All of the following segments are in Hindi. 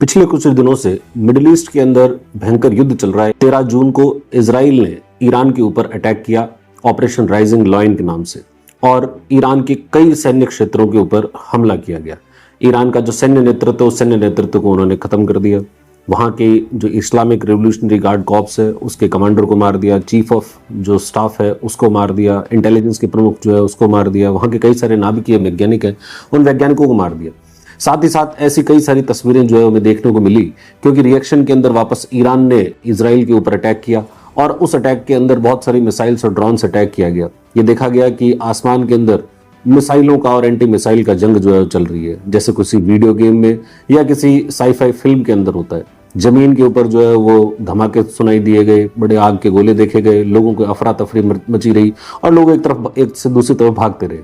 पिछले कुछ दिनों से मिडिल ईस्ट के अंदर भयंकर युद्ध चल रहा है। 13 जून को इजराइल ने ईरान के ऊपर अटैक किया ऑपरेशन राइजिंग लॉयन के नाम से, और ईरान के कई सैन्य क्षेत्रों के ऊपर हमला किया गया। ईरान का जो सैन्य नेतृत्व, उस सैन्य नेतृत्व को उन्होंने खत्म कर दिया। वहाँ के जो इस्लामिक रिवोल्यूशनरी गार्ड कॉर्प्स है उसके कमांडर को मार दिया, चीफ ऑफ जो स्टाफ है उसको मार दिया, इंटेलिजेंस के प्रमुख जो है उसको मार दिया, वहाँ के कई सारे नाभिकीय वैज्ञानिक हैं उन वैज्ञानिकों को मार दिया। साथ ही साथ ऐसी कई सारी तस्वीरें जो है हमें देखने को मिली, क्योंकि रिएक्शन के अंदर वापस ईरान ने इजराइल के ऊपर अटैक किया और उस अटैक के अंदर बहुत सारी मिसाइल्स और ड्रोन से अटैक किया गया। ये देखा गया कि आसमान के अंदर मिसाइलों का और एंटी मिसाइल का जंग जो है चल रही है, जैसे किसी वीडियो गेम में या किसी साईफाई फिल्म के अंदर होता है। जमीन के ऊपर जो है वो धमाके सुनाई दिए गए, बड़े आग के गोले देखे गए, लोगों को अफरा तफरी मची रही और लोग एक से दूसरी तरफ भागते रहे।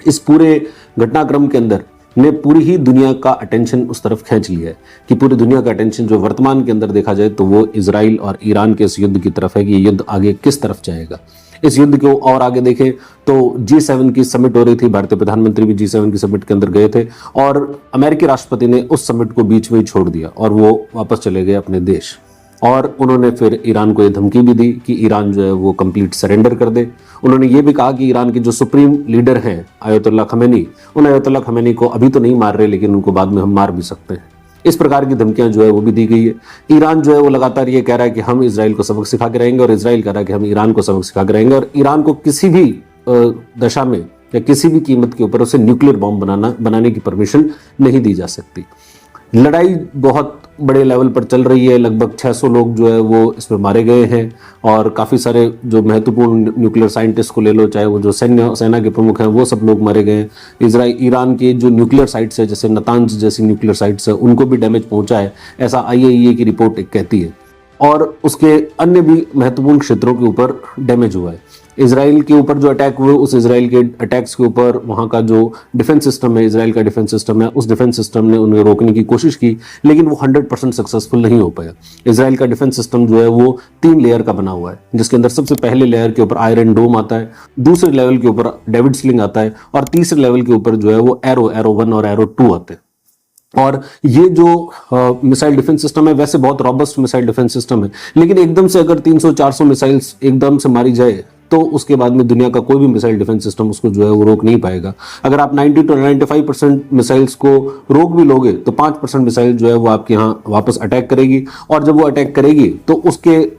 इस पूरे घटनाक्रम के अंदर ने पूरी ही दुनिया का अटेंशन उस तरफ खींच लिया है कि पूरी दुनिया का अटेंशन जो वर्तमान के अंदर देखा जाए तो वो इजराइल और ईरान के इस युद्ध की तरफ है कि ये युद्ध आगे किस तरफ जाएगा। इस युद्ध को और आगे देखें तो G7 की समिट हो रही थी, भारतीय प्रधानमंत्री भी G7 की समिट के अंदर गए थे और अमेरिकी राष्ट्रपति ने उस समिट को बीच में ही छोड़ दिया और वो वापस चले गए अपने देश। और उन्होंने फिर ईरान को ये धमकी भी दी कि ईरान जो है वो कंप्लीट सरेंडर कर दे। उन्होंने ये भी कहा कि ईरान के जो सुप्रीम लीडर हैं आयतुल्लाह खमेनी, उन आयतुल्लाह खमेनी को अभी तो नहीं मार रहे लेकिन उनको बाद में हम मार भी सकते हैं। इस प्रकार की धमकियां जो है वो भी दी गई है। ईरान जो है वो लगातार ये कह रहा है कि हम इजराइल को सबक सिखा के रहेंगे और इजराइल कह रहा है कि हम ईरान को सबक सिखा के रहेंगे, और ईरान को किसी भी दशा में या किसी भी कीमत के ऊपर उसे न्यूक्लियर बॉम्ब बनाने की परमिशन नहीं दी जा सकती। लड़ाई बहुत बड़े लेवल पर चल रही है, लगभग 600 लोग जो है वो इसमें मारे गए हैं और काफ़ी सारे जो महत्वपूर्ण न्यूक्लियर साइंटिस्ट को ले लो, चाहे वो जो सेना के प्रमुख हैं वो सब लोग मारे गए हैं। ईरान के जो न्यूक्लियर साइट्स है जैसे नतांज जैसी न्यूक्लियर साइट्स है उनको भी डैमेज पहुंचा है, ऐसा IAEA की रिपोर्ट कहती है, और उसके अन्य भी महत्वपूर्ण क्षेत्रों के ऊपर डैमेज हुआ है। इजराइल के ऊपर जो अटैक हुए उस इजराइल के अटैक्स के ऊपर वहाँ का जो डिफेंस सिस्टम है, इजराइल का डिफेंस सिस्टम है, उस डिफेंस सिस्टम ने उन्हें रोकने की कोशिश की लेकिन वो 100% सक्सेसफुल नहीं हो पाया। इजराइल का डिफेंस सिस्टम जो है वो 3 लेयर का बना हुआ है, जिसके अंदर सबसे पहले लेयर के ऊपर आयरन डोम आता है, दूसरे लेवल के ऊपर डेविड स्लिंग आता है और तीसरे लेवल के ऊपर जो है वो एरो 1 और एरो 2 आते हैं। और ये जो मिसाइल डिफेंस सिस्टम है वैसे बहुत रॉबस्ट मिसाइल डिफेंस सिस्टम है, लेकिन एकदम से अगर 300-400 मिसाइल्स एकदम से मारी जाए तो उसके बाद में दुनिया का कोई भी मिसाइल डिफेंस सिस्टम उसको जो है वो रोक नहीं पाएगा। अगर आप 90 to 95% मिसाइल्स को रोक भी लोगे तो 5% मिसाइल जो है वो आपके यहाँ वापस अटैक करेगी, और जब वो अटैक करेगी तो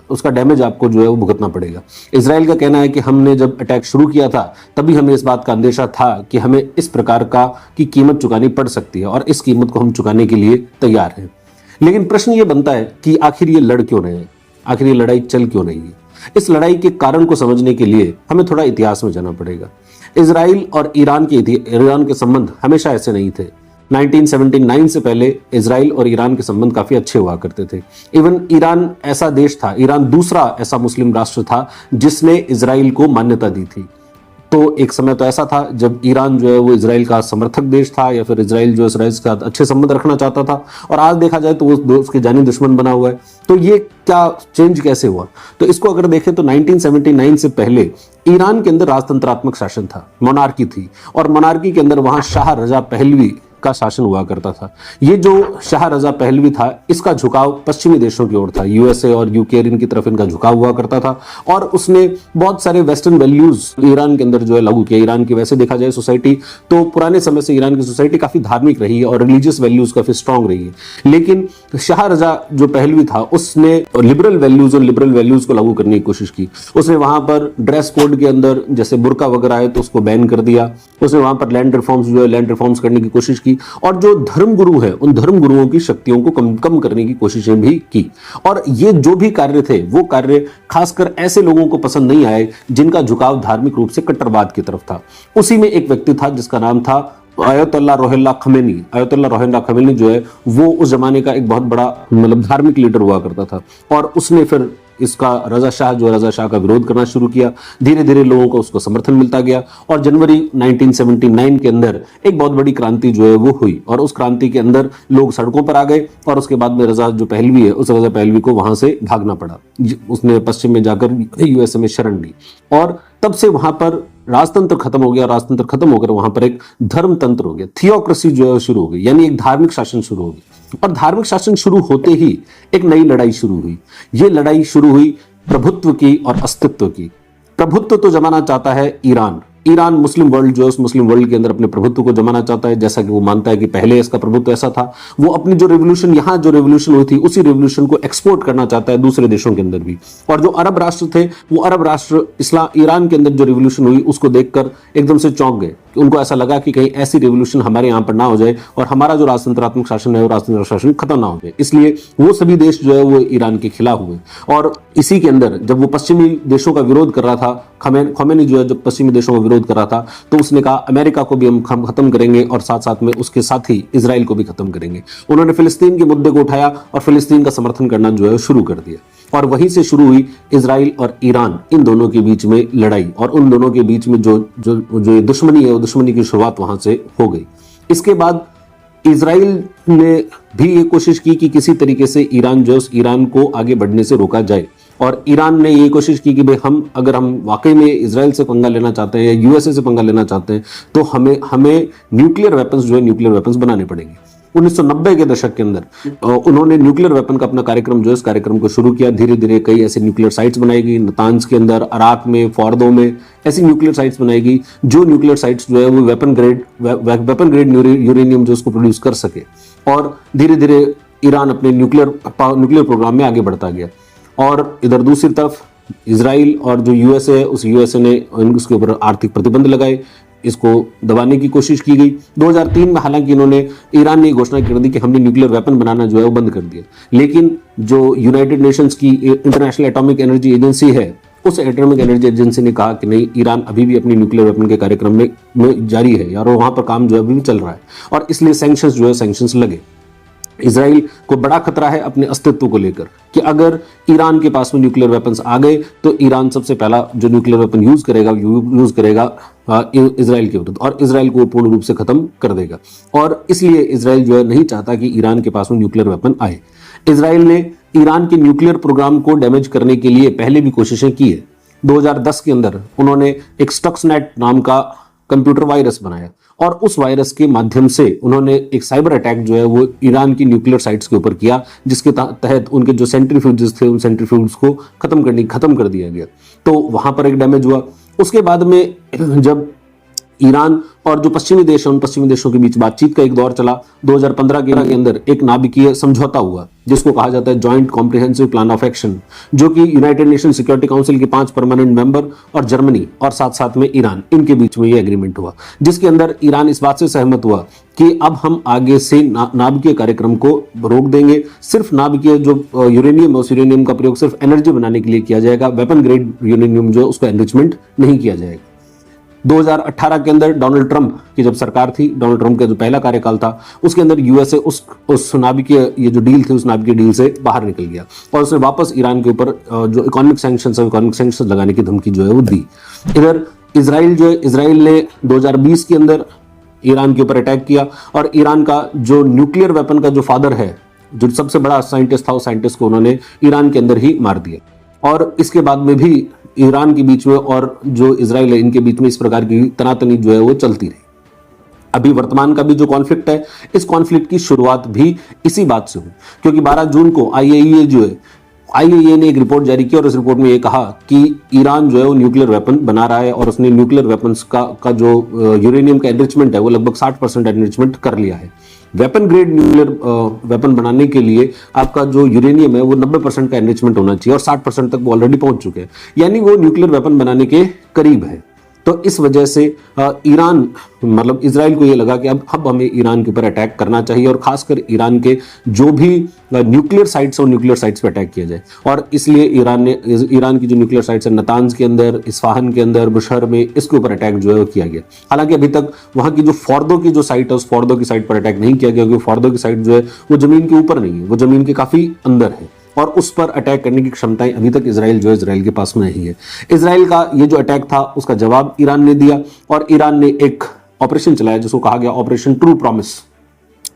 उसका डैमेज आपको जो है वो भुगतना पड़ेगा। इजराइल का कहना है कि हमने जब अटैक शुरू किया था तभी हमें इस बात का अंदेशा था कि हमें इस प्रकार की कीमत चुकानी पड़ सकती है और इस कीमत को हम चुकाने के लिए तैयार हैं। लेकिन प्रश्न ये बनता है कि आखिर ये लड़ क्यों रहे हैं, आखिर ये लड़ाई चल क्यों रही है। इस लड़ाई के कारण को समझने के लिए हमें थोड़ा इतिहास में जाना पड़ेगा। इजराइल और ईरान के संबंध हमेशा ऐसे नहीं थे। 1979 से पहले इजराइल और ईरान के संबंध काफी अच्छे हुआ करते थे। इवन ईरान ऐसा देश था, ईरान दूसरा ऐसा मुस्लिम राष्ट्र था जिसने इजराइल को मान्यता दी थी। तो एक समय तो ऐसा था जब ईरान जो है वो इजराइल का समर्थक देश था या फिर इजराइल जो इजराइल के साथ अच्छे संबंध रखना चाहता था, और आज देखा जाए तो वो उसके जानी दुश्मन बना हुआ है। तो ये क्या चेंज कैसे हुआ? तो इसको अगर देखें तो 1979 से पहले ईरान के अंदर राजतंत्रात्मक शासन था, मोनार्की थी, और मोनार्की के अंदर वहां शाह रजा पहलवी का शासन हुआ करता था। ये जो शाह रजा पहलवी था इसका झुकाव पश्चिमी देशों की ओर था, USA और UK की तरफ इनका झुकाव हुआ करता था, और उसने बहुत सारे वेस्टर्न वैल्यूज ईरान के अंदर जो है लागू किया। ईरान की वैसे देखा जाए सोसाइटी तो पुराने समय से ईरान की सोसाइटी काफी धार्मिक रही है और रिलीजियस वैल्यूज काफी स्ट्रांग रही है, लेकिन शाह रजा जो पहलवी था उसने लिबरल वैल्यूज को लागू करने की कोशिश की। उसने वहां पर ड्रेस कोड के अंदर जैसे बुर्का वगैरह है तो उसको बैन कर दिया। उसने वहां पर लैंड रिफॉर्म्स करने की कोशिश की, और जो धर्मगुरु है उन धर्मगुरुओं की शक्तियों को कम करने की कोशिशें भी की। और ये जो भी कार्य थे वो कार्य खासकर ऐसे लोगों को पसंद नहीं आए जिनका झुकाव धार्मिक रूप से कट्टरवाद की तरफ था। उसी में एक व्यक्ति था जिसका नाम था Ayatollah Ruhollah Khamenei. Ayatollah Ruhollah Khamenei जो है वो उस जमाने का एक बहुत बड़ा धार्मिक लीडर हुआ करता था, और उसने फिर इसका रजा शाह का विरोध करना शुरू किया। धीरे धीरे लोगों को उसको समर्थन मिलता गया, और जनवरी 1979 के अंदर एक बहुत बड़ी क्रांति जो है वो हुई, और उस क्रांति के अंदर लोग सड़कों पर आ गए, और उसके बाद में रजा जो पहलवी है उस रजा पहलवी को वहां से भागना पड़ा। उसने पश्चिम में जाकर USA में शरण ली, और तब से वहां पर राजतंत्र खत्म हो गया। राजतंत्र खत्म होकर वहां पर एक धर्मतंत्र हो गया, थियोक्रेसी जो है शुरू हो गई, यानी एक धार्मिक शासन शुरू हो गया। और धार्मिक शासन शुरू होते ही एक नई लड़ाई शुरू हुई। ये लड़ाई शुरू हुई प्रभुत्व की और अस्तित्व की। प्रभुत्व तो जमाना चाहता है ईरान। ईरान मुस्लिम वर्ल्ड जो है उस मुस्लिम वर्ल्ड के अंदर अपने प्रभुत्व को जमाना चाहता है, जैसा कि वो मानता है कि पहले इसका प्रभुत्व ऐसा था। वो अपनी जो रेवोल्यूशन, यहाँ जो रेवोल्यूशन हुई थी, उसी रेवोल्यूशन को एक्सपोर्ट करना चाहता है दूसरे देशों के अंदर भी। और जो अरब राष्ट्र थे, वो अरब राष्ट्र इस्लाम ईरान के अंदर जो रेवोल्यूशन हुई उसको देखकर एकदम से चौंक गए। उनको ऐसा लगा कि कहीं ऐसी रेवोल्यूशन हमारे यहाँ पर ना हो जाए और हमारा जो राजतंत्रात्मक शासन है वो राजतंत्र शासन खत्म ना हो जाए। इसलिए वो सभी देश जो है वो ईरान के खिलाफ हुए। और इसी के अंदर जब वो पश्चिमी देशों का विरोध कर रहा था, खोमेनी जो है जब पश्चिमी देशों का विरोध कर रहा था, तो उसने कहा अमेरिका को भी हम खत्म करेंगे और साथ साथ में उसके साथ ही इजराइल को भी खत्म करेंगे। उन्होंने फिलिस्तीन के मुद्दे को उठाया और फिलिस्तीन का समर्थन करना जो है शुरू कर दिया। और वहीं से शुरू हुई इजराइल और ईरान, इन दोनों के बीच में लड़ाई। और उन दोनों के बीच में जो जो जो दुश्मनी है, वो दुश्मनी की शुरुआत वहां से हो गई। इसके बाद इजराइल ने भी ये कोशिश की कि किसी तरीके से ईरान को आगे बढ़ने से रोका जाए। और ईरान ने ये कोशिश की कि भाई अगर हम वाकई में इजराइल से पंगा लेना चाहते हैं या यूएसए से पंगा लेना चाहते हैं तो हमें न्यूक्लियर वेपन्स बनाने पड़ेंगे। 1990 के दशक के अंदर उन्होंने न्यूक्लियर वेपन का अपना कार्यक्रम जो है, इस कार्यक्रम को शुरू किया। धीरे धीरे कई ऐसे न्यूक्लियर साइट्स बनाई गई, नातांज के अंदर, अराक में, फॉर्दो में ऐसी न्यूक्लियर साइट्स बनाई गई, जो न्यूक्लियर साइट्स जो है वो वेपन ग्रेड यूरेनियम जो उसको प्रोड्यूस कर सके। और धीरे धीरे ईरान अपने न्यूक्लियर प्रोग्राम में आगे बढ़ता गया। और इधर दूसरी तरफ इजराइल और जो यूएसए है, उस यूएसए ने उसके ऊपर आर्थिक प्रतिबंध लगाए, इसको दबाने की कोशिश की गई। 2003 में हालांकि ईरान ने घोषणा कर दी कि हमने न्यूक्लियर वेपन बनाना जो है वो बंद कर दिया। लेकिन जो यूनाइटेड नेशंस की इंटरनेशनल एटॉमिक एनर्जी एजेंसी है, उस एटॉमिक एनर्जी एजेंसी ने कहा कि नहीं, ईरान अभी भी अपनी न्यूक्लियर वेपन के कार्यक्रम में जारी है और वहां पर काम जो है अभी भी चल रहा है। और इसलिए सैंक्शंस लगे। इजराइल को बड़ा खतरा है अपने अस्तित्व को लेकर कि अगर ईरान के पास में न्यूक्लियर वेपन्स आ गए तो ईरान सबसे पहला जो न्यूक्लियर वेपन यूज करेगा इजराइल के विरुद्ध, और इजराइल को पूर्ण रूप से खत्म कर देगा। और इसलिए इजराइल जो है नहीं चाहता कि ईरान के पास में न्यूक्लियर वेपन आए। इजराइल ने ईरान के न्यूक्लियर प्रोग्राम को डैमेज करने के लिए पहले भी कोशिशें की है। 2010 के अंदर उन्होंने एक स्टक्सनेट नाम का कंप्यूटर वायरस बनाया और उस वायरस के माध्यम से उन्होंने एक साइबर अटैक जो है वो ईरान की न्यूक्लियर साइट्स के ऊपर किया, जिसके तहत उनके जो सेंट्रीफ्यूजेस थे उन सेंट्रीफ्यूज को खत्म कर दिया गया। तो वहां पर एक डैमेज हुआ। उसके बाद में जब ईरान और जो पश्चिमी देश है, उन पश्चिमी देशों के बीच बातचीत का एक दौर चला। 2015 के अंदर एक नाभिकीय समझौता हुआ जिसको कहा जाता है joint comprehensive plan of action, जो कि यूनाइटेड नेशन सिक्योरिटी काउंसिल के 5 परमानेंट मेंबर और जर्मनी और साथ साथ में ईरान, इनके बीच में ये एग्रीमेंट हुआ, जिसके अंदर ईरान इस बात से सहमत हुआ कि अब हम आगे से नाभिकीय कार्यक्रम को रोक देंगे। सिर्फ नाभिकीय जो यूरेनियम है, उस यूरेनियम का प्रयोग सिर्फ एनर्जी बनाने के लिए किया जाएगा। वेपन ग्रेड यूरेनियम जो उसका एनरिचमेंट नहीं किया जाएगा। 2018 के अंदर डोनाल्ड ट्रंप की जब सरकार थी, डोनाल्ड ट्रंप का जो पहला कार्यकाल था, उसके अंदर यूएसए उस नाभिकीय ये जो डील थी, उस नाभिकीय डील से बाहर निकल गया और उसने वापस ईरान के ऊपर जो इकोनॉमिक सैंक्शंस लगाने की धमकी जो है वो दी। इधर इजराइल ने 2020 के अंदर ईरान के ऊपर अटैक किया और ईरान का जो न्यूक्लियर वेपन का जो फादर है, जो सबसे बड़ा साइंटिस्ट था, उस साइंटिस्ट को उन्होंने ईरान के अंदर ही मार दिया। और इसके बाद में भी ईरान के बीच में और जो इजराइल है, इनके बीच में इस प्रकार की तनातनी जो है वो चलती रही। अभी वर्तमान का भी जो कॉन्फ्लिक्ट है, इस कॉन्फ्लिक्ट की शुरुआत भी इसी बात से हुई, क्योंकि 12 जून को आईएईए ने एक रिपोर्ट जारी की और इस रिपोर्ट में ये कहा कि ईरान जो है वो न्यूक्लियर वेपन बना रहा है और उसने न्यूक्लियर वेपन्स का जो यूरेनियम का एनरिचमेंट है वो लगभग 60% एनरिचमेंट कर लिया है। वेपन ग्रेड न्यूक्लियर वेपन बनाने के लिए आपका जो यूरेनियम है वो 90% का एनरिचमेंट होना चाहिए और 60% तक वो ऑलरेडी पहुंच चुके हैं, यानी वो न्यूक्लियर वेपन बनाने के करीब है। तो इस वजह से ईरान मतलब इजराइल को ये लगा कि अब हमें ईरान के ऊपर अटैक करना चाहिए और खासकर ईरान के जो भी न्यूक्लियर साइट्स हैं, न्यूक्लियर साइट्स पे अटैक किया जाए। और इसलिए ईरान की जो न्यूक्लियर साइट्स है, नातांज के अंदर, इस्फाहान के अंदर, बुशहर में, इसके ऊपर अटैक जो है वो किया गया। हालांकि अभी तक वहां की जो फॉर्दो की जो साइट है, उस फॉर्दो की साइट पर अटैक नहीं किया गया, क्योंकि फॉर्दो की साइट जो है वो जमीन के ऊपर नहीं है, वो जमीन के काफी अंदर है और उस पर अटैक करने की क्षमताएं अभी तक इजराइल के पास में नहीं है। इजराइल का ये जो अटैक था उसका जवाब ईरान ने दिया और ईरान ने एक ऑपरेशन चलाया जिसको कहा गया ऑपरेशन ट्रू प्रॉमिस,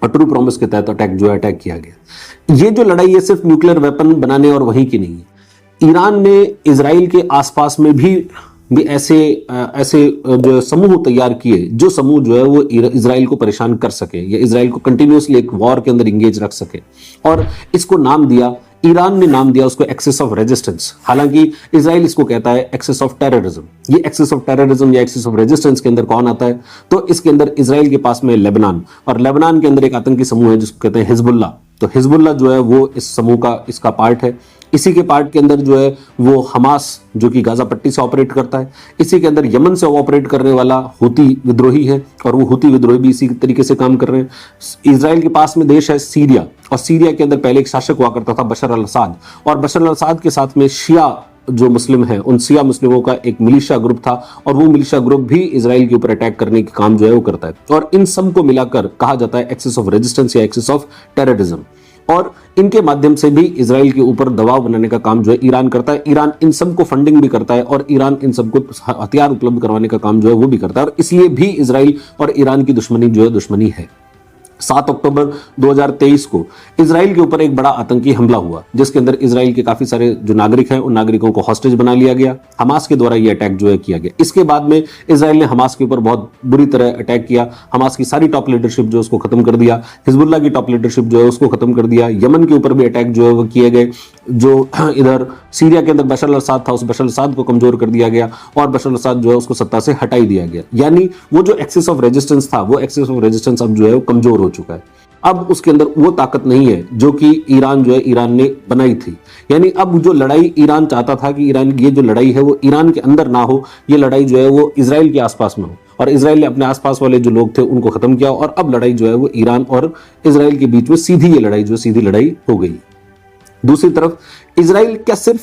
और ट्रू प्रॉमिस के तहत अटैक किया गया। ये जो लड़ाई है सिर्फ न्यूक्लियर वेपन बनाने और वहीं की नहीं है। ईरान ने इजराइल के आसपास में भी भी ऐसे जो समूह तैयार किए, जो समूह जो है वो इजराइल को परेशान कर सके या इजराइल को कंटिन्यूअसली एक वॉर के अंदर इंगेज रख सके। और इसको नाम दिया, ईरान ने नाम दिया उसको एक्सेस ऑफ रेजिस्टेंस। हालांकि इजराइल इसको कहता है एक्सेस ऑफ टेररिज्म। ये एक्सेस ऑफ टेररिज्म या एक्सेस ऑफ रेजिस्टेंस के अंदर कौन आता है? तो इसके अंदर इजराइल के पास में लेबनान, और लेबनान के अंदर एक आतंकी समूह है जिसको कहते हैं हिजबुल्ला। तो हिजबुल्ला जो है वो इस समूह का इसका पार्ट है। इसी के पार्ट के अंदर जो है वो हमास, जो कि गाजा पट्टी से ऑपरेट करता है। इसी के अंदर यमन से ऑपरेट करने वाला हुती विद्रोही है, और वो हुती विद्रोही भी इसी तरीके से काम कर रहे हैं। इजराइल के पास में देश है सीरिया, और सीरिया के अंदर पहले एक शासक हुआ करता था बशर अल असाद, और बशर अल असाद के साथ में शिया जो मुस्लिम हैं, उन शिया मुस्लिमों का एक मिलिशिया ग्रुप था, और वो मिलिशिया ग्रुप भी इजराइल के ऊपर अटैक करने के काम जो है वो करता है। और इन सब को मिलाकर कहा जाता है एक्सेस ऑफ रेजिस्टेंस या एक्सेस ऑफ टेररिज्म। और इनके माध्यम से भी इजराइल के ऊपर दबाव बनाने का काम जो है ईरान करता है। ईरान इन सब को फंडिंग भी करता है, और ईरान इन सबको हथियार उपलब्ध करवाने का काम जो है वो भी करता है, और इसलिए भी इजराइल और ईरान की दुश्मनी जो है दुश्मनी है। 7 अक्टूबर 2023 को इजराइल के ऊपर एक बड़ा आतंकी हमला हुआ, जिसके अंदर इजराइल के काफी सारे जो नागरिक हैं उन नागरिकों को हॉस्टेज बना लिया गया। हमास के द्वारा यह अटैक जो है किया गया। इसके बाद में इजराइल ने हमास के ऊपर बहुत बुरी तरह अटैक किया। हमास की सारी टॉप लीडरशिप जो उसको खत्म कर दिया, हिजबुल्ला की टॉप लीडरशिप जो है उसको खत्म कर दिया। यमन के ऊपर भी अटैक जो है वो किए गए। जो इधर सीरिया के अंदर बशर अल असाद था, उस बशर अल असाद को कमजोर कर दिया गया, और बशर अल असाद जो है उसको सत्ता से हटाई दिया गया। यानी वो जो एक्सेस ऑफ रेजिस्टेंस था, वो एक्सेस ऑफ रेजिस्टेंस अब जो है वो कमजोर हो चुका है। अब उसके अंदर वो ताकत नहीं है जो कि ईरान जो है ईरान ने बनाई थी। यानी अब जो लड़ाई ईरान चाहता था कि ईरान ये जो लड़ाई है वो ईरान के अंदर ना हो, ये लड़ाई जो है वो इजराइल के आसपास में हो, और इजराइल ने अपने आसपास वाले जो लोग थे उनको खत्म किया, और अब लड़ाई जो है वो ईरान और इजराइल के बीच में सीधी ये लड़ाई जो सीधी लड़ाई हो गई। दूसरी तरफ इजराइल क्या सिर्फ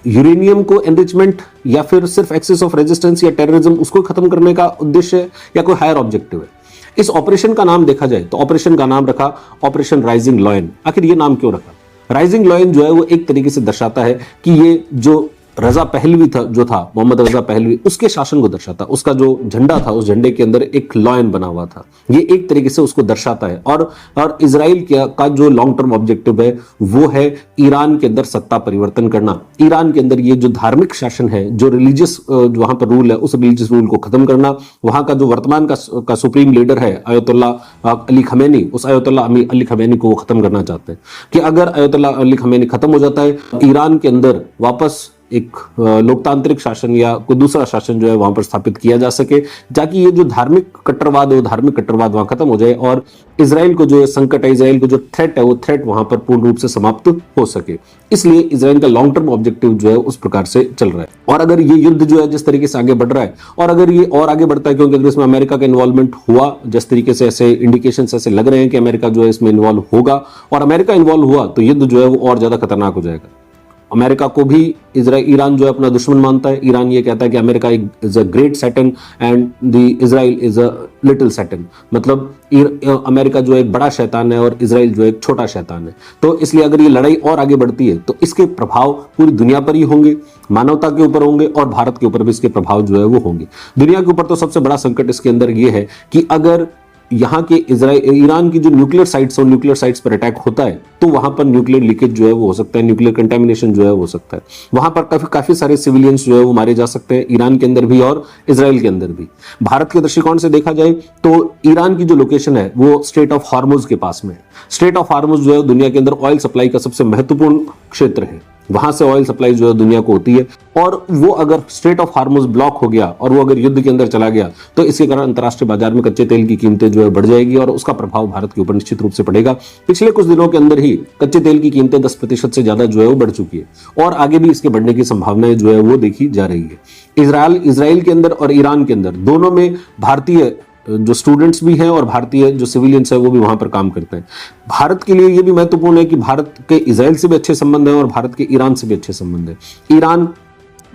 यूरेनियम को एनरिचमेंट या फिर सिर्फ एक्सेस ऑफ रेजिस्टेंस या टेररिज्म उसको खत्म करने का उद्देश्य है, या कोई हायर ऑब्जेक्टिव है? इस ऑपरेशन का नाम देखा जाए तो ऑपरेशन का नाम रखा ऑपरेशन राइजिंग लॉयन। आखिर ये नाम क्यों रखा? राइजिंग लॉयन जो है वो एक तरीके से दर्शाता है कि ये जो रजा पहलवी था, जो था मोहम्मद रजा पहलवी, उसके शासन को दर्शाता। उसका जो झंडा था, उस झंडे के अंदर एक लॉयन बना हुआ था। ये एक तरीके से उसको दर्शाता है। और इजराइल का जो लॉन्ग टर्म ऑब्जेक्टिव है वो है ईरान के अंदर सत्ता परिवर्तन करना। ईरान के अंदर ये जो धार्मिक शासन है, जो रिलीजियस वहां पर रूल है, उस रिलीजियस रूल को खत्म करना। वहां का जो वर्तमान का सुप्रीम लीडर है अयतुल्ला अली खमेनी, उस अयतुल्ला अली खमेनी को वो खत्म करना चाहते हैं कि अगर अयतुल्ला अली खमेनी खत्म हो जाता है, ईरान के अंदर वापस एक लोकतांत्रिक शासन या कोई दूसरा शासन जो है वहां पर स्थापित किया जा सके, ताकि ये जो धार्मिक कट्टरवाद है वो धार्मिक कट्टरवाद वहां खत्म हो जाए, और इजराइल को जो संकट है, इजराइल को जो थ्रेट है, वो थ्रेट वहां पर पूर्ण रूप से समाप्त हो सके। इसलिए इजराइल का लॉन्ग टर्म ऑब्जेक्टिव जो है उस प्रकार से चल रहा है। और अगर ये युद्ध जो है जिस तरीके से आगे बढ़ रहा है, और अगर ये और आगे बढ़ता है, क्योंकि अगर इसमें अमेरिका का इन्वॉल्वमेंट हुआ, जिस तरीके से ऐसे इंडिकेशन ऐसे लग रहे हैं कि अमेरिका जो है इसमें इन्वॉल्व होगा, और अमेरिका इन्वॉल्व हुआ तो युद्ध जो है वो और ज्यादा खतरनाक हो जाएगा। अमेरिका को भी ईरान जो है अपना दुश्मन मानता है। ईरान ये कहता है कि America is a great Satan and the Israel is a little Satan, मतलब अमेरिका जो है एक बड़ा शैतान है और इजराइल जो है एक छोटा शैतान है। तो इसलिए अगर ये लड़ाई और आगे बढ़ती है तो इसके प्रभाव पूरी दुनिया पर ही होंगे, मानवता के ऊपर होंगे, और भारत के ऊपर भी इसके प्रभाव जो है वो होंगे। दुनिया के ऊपर तो सबसे बड़ा संकट इसके अंदर ये है कि अगर यहाँ के ईरान की जो न्यूक्लियर साइट्स और न्यूक्लियर साइट्स पर अटैक होता है तो वहां पर न्यूक्लियर लीकेज जो है वो हो सकता है, न्यूक्लियर कंटेमिनेशन जो है वो हो सकता है। वहां पर काफी सारे सिविलियंस जो है वो मारे जा सकते हैं, ईरान के अंदर भी और इजराइल के अंदर भी। भारत के दृष्टिकोण से देखा जाए तो ईरान की जो लोकेशन है वो स्ट्रेट ऑफ हार्मुज के पास में है। स्ट्रेट ऑफ हार्मुज जो है दुनिया के अंदर ऑयल सप्लाई का सबसे महत्वपूर्ण क्षेत्र है। वहां से ऑयल सप्लाई जो है दुनिया को होती है, और वो अगर स्ट्रेट ऑफ हार्मुज ब्लॉक हो गया और वो अगर युद्ध के अंदर चला गया तो इसके कारण अंतर्राष्ट्रीय बाजार में कच्चे तेल की कीमतें जो है बढ़ जाएगी, और उसका प्रभाव भारत के ऊपर निश्चित रूप से पड़ेगा। पिछले कुछ दिनों के अंदर ही कच्चे तेल की कीमतें 10% से ज्यादा जो है वो बढ़ चुकी है, और आगे भी इसके बढ़ने की संभावनाएं जो है वो देखी जा रही है। इजराइल के अंदर और ईरान के अंदर दोनों में भारतीय जो स्टूडेंट्स भी हैं और भारतीय जो सिविलियंस है वो भी वहां पर काम करते हैं। भारत के लिए ये भी महत्वपूर्ण है कि भारत के इजराइल से भी अच्छे संबंध हैं और भारत के ईरान से भी अच्छे संबंध हैं। ईरान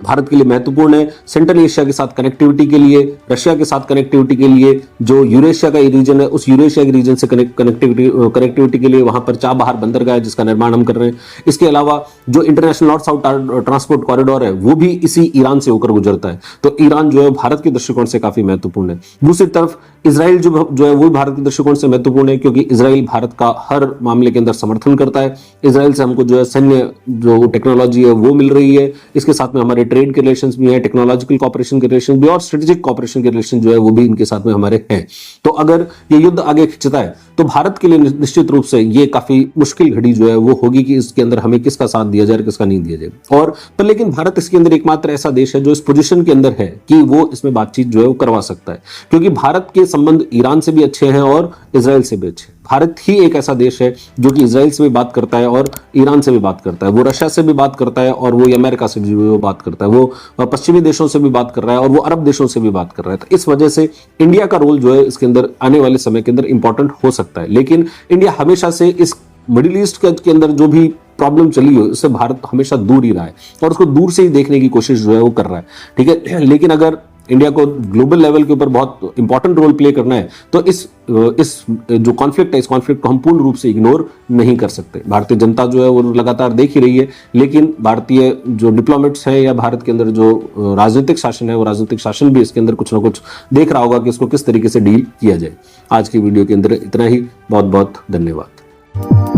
भारत के लिए महत्वपूर्ण है सेंट्रल एशिया के साथ कनेक्टिविटी के लिए, रशिया के साथ कनेक्टिविटी के लिए, जो यूरेशिया का रीजन है उस यूरेशिया के रीजन से कनेक्टिविटी के लिए वहां पर चाबहार बंदरगाह है जिसका निर्माण हम कर रहे हैं। इसके अलावा जो international north south transport corridor है वो भी इसी ईरान से होकर गुजरता है। तो ईरान जो है भारत के दृष्टिकोण से काफी महत्वपूर्ण है। दूसरी तरफ इसराइल जो है वो भारत के दृष्टिकोण से महत्वपूर्ण है, क्योंकि इसराइल भारत का हर मामले के अंदर समर्थन करता है। इसराइल से हमको जो है सैन्य जो टेक्नोलॉजी है वो मिल रही है, इसके साथ में हमारे ट्रेड के रिलेशंस भी हैं, टेक्नोलॉजिकल कॉपरेशन के रिलेशन भी और स्ट्रेटेजिक कॉपरेशन के रिलेशन जो है वो भी इनके साथ में हमारे हैं। तो अगर ये युद्ध आगे खिंचता है तो भारत के लिए निश्चित रूप से ये काफी मुश्किल घड़ी जो है वो होगी कि इसके अंदर हमें किसका साथ दिया जाए, किसका नहीं दिया जाए। और पर लेकिन भारत इसके अंदर एकमात्र ऐसा देश है जो इस पोजीशन के अंदर है कि वो इसमें बातचीत जो है वो करवा सकता है, क्योंकि भारत के संबंध ईरान से भी अच्छे हैं और इसराइल से भी अच्छे। भारत ही एक ऐसा देश है जो कि इसराइल से भी बात करता है और ईरान से भी बात करता है, वो रशिया से भी बात करता है और वो अमेरिका से भी वो बात करता है, वो पश्चिमी देशों से भी बात कर रहा है और वो अरब देशों से भी बात कर रहा है। तो इस वजह से इंडिया का रोल जो है इसके अंदर आने वाले समय के अंदर इंपॉर्टेंट हो सकता है। लेकिन इंडिया हमेशा से इस मिडिल ईस्ट के अंदर जो भी प्रॉब्लम चली हो उससे भारत हमेशा दूर ही रहा है और उसको दूर से ही देखने की कोशिश जो है वो कर रहा है, ठीक है। लेकिन अगर इंडिया को ग्लोबल लेवल के ऊपर बहुत इंपॉर्टेंट रोल प्ले करना है तो इस जो कॉन्फ्लिक्ट है, इस कॉन्फ्लिक्ट को हम पूर्ण रूप से इग्नोर नहीं कर सकते। भारतीय जनता जो है वो लगातार देख ही रही है, लेकिन भारतीय जो डिप्लोमेट्स हैं या भारत के अंदर जो राजनीतिक शासन है वो राजनीतिक शासन भी इसके अंदर कुछ ना कुछ देख रहा होगा कि इसको किस तरीके से डील किया जाए। आज की वीडियो के अंदर इतना ही। बहुत बहुत धन्यवाद।